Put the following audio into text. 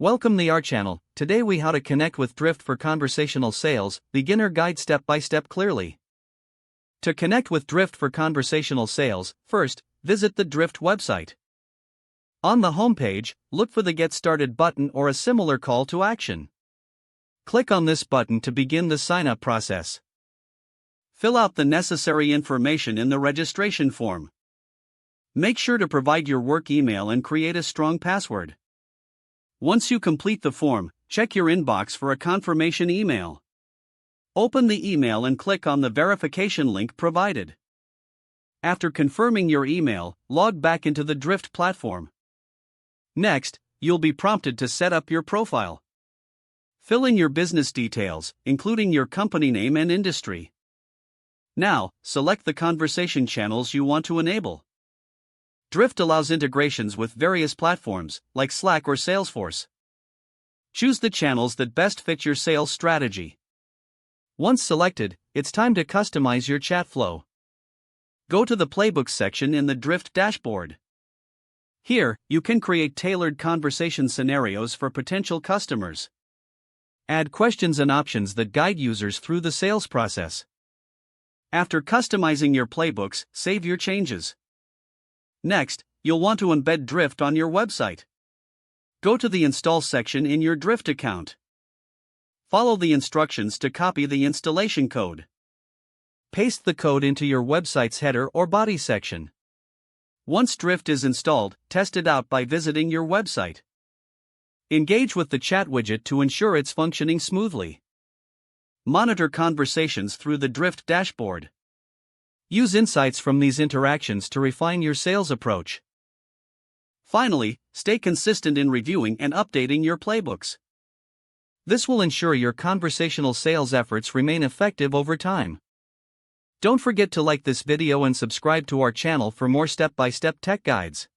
Welcome to our channel. Today we how to connect with Drift for conversational sales, beginner guide step by step clearly. To connect with Drift for conversational sales, first, visit the Drift website. On the homepage, look for the Get Started button or a similar call to action. Click on this button to begin the sign-up process. Fill out the necessary information in the registration form. Make sure to provide your work email and create a strong password. Once you complete the form, check your inbox for a confirmation email. Open the email and click on the verification link provided. After confirming your email, log back into the Drift platform. Next, you'll be prompted to set up your profile. Fill in your business details, including your company name and industry. Now, select the conversation channels you want to enable. Drift allows integrations with various platforms, like Slack or Salesforce. Choose the channels that best fit your sales strategy. Once selected, it's time to customize your chat flow. Go to the Playbooks section in the Drift dashboard. Here, you can create tailored conversation scenarios for potential customers. Add questions and options that guide users through the sales process. After customizing your playbooks, save your changes. Next, you'll want to embed Drift on your website. Go to the Install section in your Drift account. Follow the instructions to copy the installation code. Paste the code into your website's header or body section. Once Drift is installed, test it out by visiting your website. Engage with the chat widget to ensure it's functioning smoothly. Monitor conversations through the Drift dashboard. Use insights from these interactions to refine your sales approach. Finally, stay consistent in reviewing and updating your playbooks. This will ensure your conversational sales efforts remain effective over time. Don't forget to like this video and subscribe to our channel for more step-by-step tech guides.